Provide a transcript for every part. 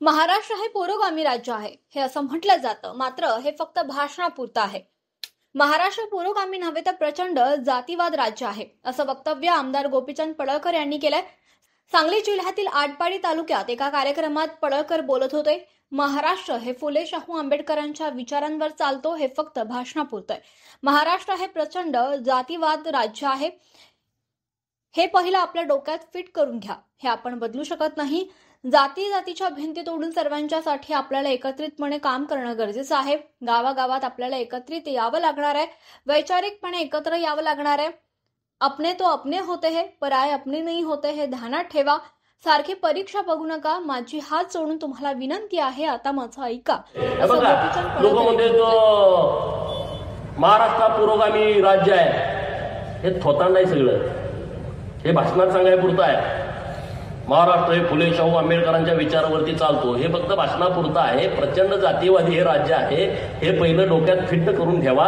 महाराष्ट्र हे पुरोगामी राज्य आहे हे असं म्हटलं जातं, मात्र हे फक्त भाषणापुरतं आहे। महाराष्ट्र पुरोगामी नव्हे तर प्रचंड जातीवाद राज्य आहे असं वक्तव्य आमदार गोपीचंद पडळकर यांनी केलंय। सांगली जिल्ह्यातील आटपाडी तालुक्यात एका कार्यक्रमात पडळकर बोलत होते। महाराष्ट्र हे फुले शाहू आंबेडकरांच्या विचारांवर चालतो, हे फक्त भाषणापुरतं आहे। महाराष्ट्र हे प्रचंड जातीवाद राज्य आहे हे पहिलं आपल्या डोक्यात फिट करून घ्या। हे आपण बदलू शकत नाही। जातीच्या भिंती तोडून सर्वांच्यासाठी आपल्याला एकत्रितपणे काम करणं गरजेचं आहे। गावागावात आपल्याला एकत्रित यावं लागणार आहे, वैचारिकपणे एकत्र यावं लागणार आहे। अपने तो अपने होते हैं, पराये अपने नहीं होते हे ध्यानात ठेवा। सारखी परीक्षा बघू नका, माझी हात जोडून तुम्हाला विनंती आहे, आता माझं ऐका। लोक म्हणते तो महाराष्ट्र पुरोगामी राज्य आहे, हे थोतांड आहे सगळं, हे भाषणात सांगायपुरतं आहे। महाराष्ट्र हे फुले शाहू आंबेडकरांच्या विचारावरती चालतो, हे फक्त भाषणापुरतं आहे। प्रचंड जातीवादी हे राज्य आहे, हे पहिलं डोक्यात फिट करून ठेवा।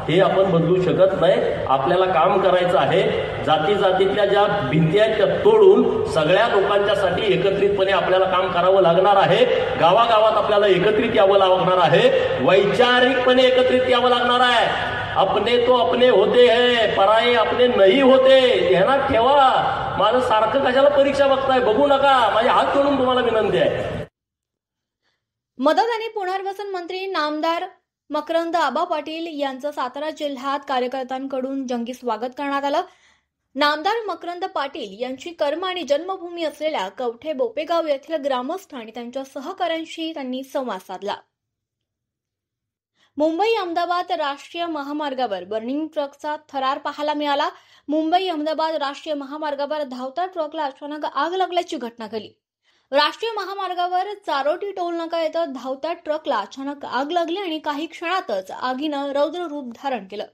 हे आपण बदलू शकत नाही, आपल्याला काम करायचं आहे। जातीतल्या ज्या भिंती आहेत त्या तोडून सगळ्या लोकांच्यासाठी एकत्रितपणे आपल्याला काम करावं लागणार आहे। गावागावात आपल्याला एकत्रित यावं लागणार आहे, वैचारिकपणे एकत्रित यावं लागणार आहे। अपने तो अपने होते हैं, पराये अपने नहीं होते, ध्यानात ठेवा। माझं सारखं कशाला परीक्षा बघताय, बघू नका, माझे हात जोडून तुम्हाला विनंती आहे। मदत आणि पुनर्वसन मंत्री नामदार मकरंद आबा पाटील यांचं सातारा जिल्ह्यात कार्यकर्त्यांकडून जंगी स्वागत करण्यात आलं। नामदार मकरंद पाटील यांची कर्म आणि जन्मभूमी असलेल्या कवठे बोपेगाव येथील ग्रामस्थ आणि त्यांच्या सहकाऱ्यांशी त्यांनी संवाद साधला। मुंबई अहमदाबाद राष्ट्रीय महामार्गावर बर्निंग ट्रकचा थरार पाहायला मिळाला। मुंबई अहमदाबाद राष्ट्रीय महामार्गावर धावत्या ट्रकला अचानक आग लागल्याची घटना घडली। राष्ट्रीय महामार्गावर चारोटी टोल नाका येथे धावत्या ट्रकला अचानक आग लागली आणि काही क्षणातच आगीनं रौद्र रूप धारण केलं।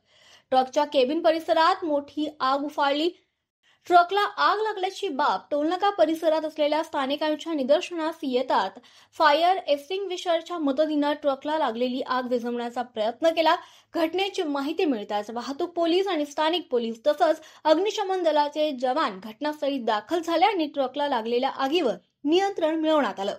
ट्रकच्या केबिन परिसरात मोठी आग उफाळली। ट्रकला आग लागल्याची बाब टोलनाका परिसरात असलेल्या स्थानिकांच्या निदर्शनास येतात फायर एक्सटिंग्विशरच्या मदतीने ट्रकला लागलेली आग विझवण्याचा प्रयत्न केला। घटनेची माहिती मिळताच वाहतूक पोलीस आणि स्थानिक पोलीस तसंच अग्निशमन दलाचे जवान घटनास्थळी दाखल झाले आणि ट्रकला लागलेल्या आगीवर नियंत्रण मिळवण्यात आलं।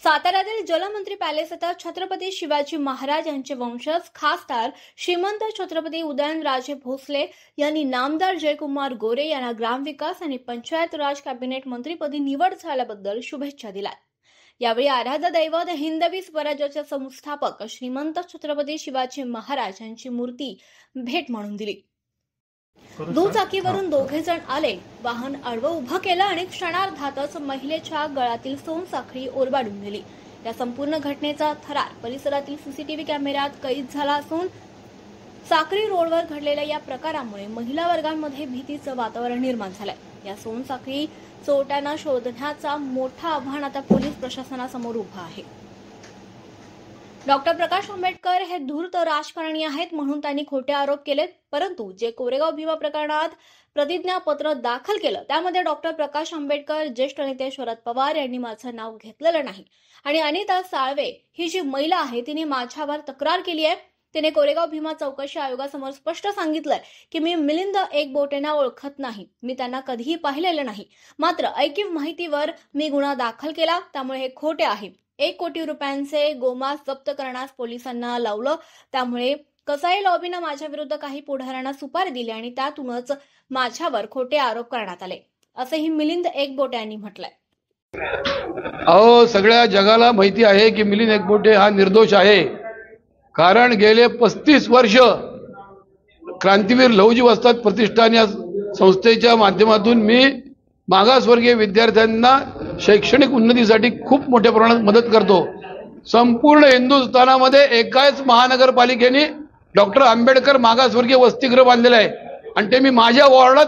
साताऱ्यातील जलमंत्री पॅलेस येथे छत्रपती शिवाजी महाराज यांचे वंशज खासदार श्रीमंत छत्रपती उदयनराजे भोसले यांनी नामदार जयकुमार गोरे यांना ग्रामविकास आणि पंचायत राज कॅबिनेट मंत्रीपदी निवड झाल्याबद्दल शुभेच्छा दिल्या। यावेळी आराध्य दैवत हिंदवी स्वराज्याचे संस्थापक श्रीमंत छत्रपती शिवाजी महाराज यांची मूर्ती भेट म्हणून दिली। दुचाकीवरून दोघे जण आले, वाहन आडवं उभं केलं आणि क्षणार्धातच महिलेच्या गळ्यातील सोनसाखळी ओरबाडून नेली। या संपूर्ण घटनेचा थरार परिसरातील सीसीटीव्ही कॅमेऱ्यात कैद झाला असून साक्री रोडवर घडलेल्या या प्रकारामुळे महिला वर्गांमध्ये भीतीचं वातावरण निर्माण झालंय। या सोनसाखळी चोरट्यांना शोधण्याचा मोठा आव्हान आता पोलीस प्रशासनासमोर उभा आहे। डॉक्टर प्रकाश आंबेडकर हे धूर्त राजकारणी आहेत म्हणून त्यांनी खोटे आरोप केलेत, परंतु जे कोरेगाव भीमा प्रकरणात प्रतिज्ञापत्र दाखल केलं त्यामध्ये डॉक्टर प्रकाश आंबेडकर, ज्येष्ठ नेते शरद पवार यांनी माझं नाव घेतलेलं नाही। आणि अनिता साळवे ही जी महिला आहे तिने माझ्यावर तक्रार केली आहे। तिने कोरेगाव भीमा चौकशी आयोगासमोर स्पष्ट सांगितलंय की मी मिलिंद एकबोटेंना ओळखत नाही, मी त्यांना कधीही पाहिलेलं नाही, मात्र ऐकीव माहितीवर मी गुन्हा दाखल केला, त्यामुळे हे खोटे आहे। 1 कोटी रुपयांचे गोमांस जप्त करण्यास पोलिसांना लावलं, त्यामुळे कसाई लॉबीनं माझ्या विरुद्ध काही पुढाऱ्यांना सुपारी दिली आणि त्यातूनच माझ्यावर खोटे आरोप करण्यात आले, असेही मिलिंद एकबोटे यांनी म्हटलंय। अहो, सगळ्या जगाला माहिती आहे की मिलिंद एकबोटे हा निर्दोष आहे, कारण गेले 35 वर्ष क्रांतीवीर लहुजी वस्ताद प्रतिष्ठान या संस्थेच्या माध्यमातून मी मागासवर्गीय विद्यार्थ्यांना शैक्षणिक उन्नतीसाठी खूप मोठ्या प्रमाणात मदत करतो। संपूर्ण हिंदुस्थानामध्ये एकाच महानगरपालिकेने डॉक्टर आंबेडकर मागासवर्गीय वसतिगृह बांधलेलं आहे आणि ते मी माझ्या वॉर्डात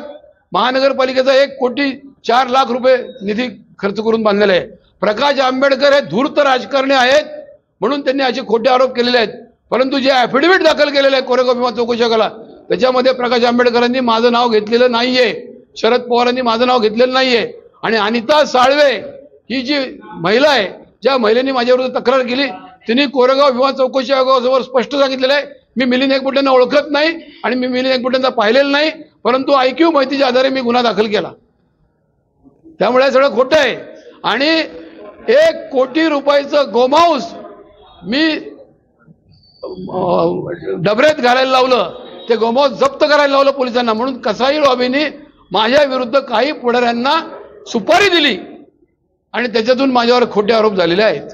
महानगरपालिकेचा 1 कोटी 4 लाख रुपये निधी खर्च करून बांधलेला आहे। प्रकाश आंबेडकर हे धूर्त राजकारणी आहेत म्हणून त्यांनी असे खोटे आरोप केलेले आहेत, परंतु जे ॲफिडेव्हिट दाखल केलेलं आहे कोरेगाव भीमा चौकशी आयोगाला त्याच्यामध्ये प्रकाश आंबेडकरांनी माझं नाव घेतलेलं नाहीये, शरद पवारांनी माझं नाव घेतलेलं नाहीये। आणि अनिता साळवे ही जी महिला आहे, ज्या महिलेने माझ्याविरुद्ध तक्रार केली, तिने कोरेगाव भीमा चौकशी आयोगासमोर स्पष्ट सांगितलेलं आहे मी मिलिंद एकबोटेंना ओळखत नाही आणि मी मिलिंद एकबोटेंना पाहिलेलं नाही, परंतु ऐकीव माहितीच्या आधारे मी गुन्हा दाखल केला। त्यामुळे सगळं खोटं आहे। आणि 1 कोटी रुपयाचं गोमांस मी डबऱ्यात घालायला लावलं, ते गोमांस जप्त करायला लावलं पोलिसांना. म्हणून कसाई लॉबीने माझ्या विरुद्ध काही पुढाऱ्यांना सुपारी दिली आणि त्याच्यातून माझ्यावर खोटे आरोप झालेले आहेत.